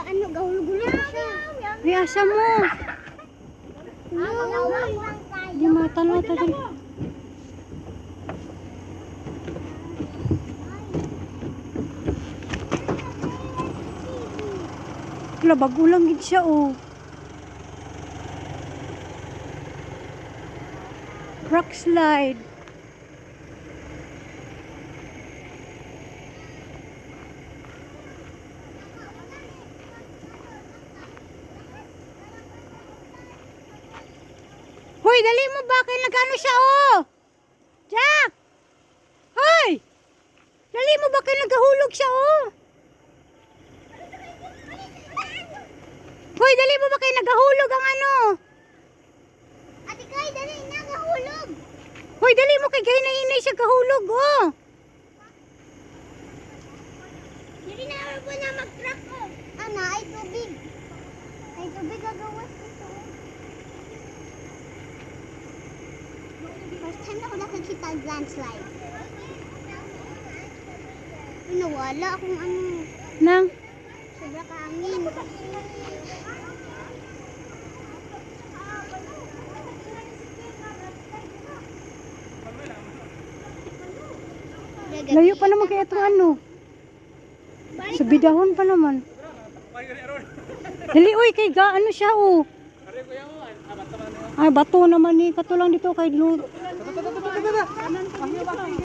ano, gahul-gulo na siya. Ay, asa mo? Di matalo ta dali. Wala, bago lang gid siya, oh. Rock slide. Hoy, dali mo ba? Kaya nag-ano siya, oh! Jack! Hoy! Dali mo ba? Kaya nagahulog siya, oh! Hoy, dali mo ba? Kaya nagahulog ang ano? Ate Kay, dali na, gahulog. Hoy, dali mo kay hinay-hinay siya kahulog, oh! Hindi na ako na mag-truck ko. Ana, ay tubig. Ay tubig gagawas ito. First time ako nakakita ng landslide. Nawala akong ano. Nang? Sobra kaangin. Layo pa naman kaya itong ano. Sa bidahon pa naman. Dali, uy, kay ga, ano siya, oh. Ay, bato naman ni. Katulang dito kay Lord.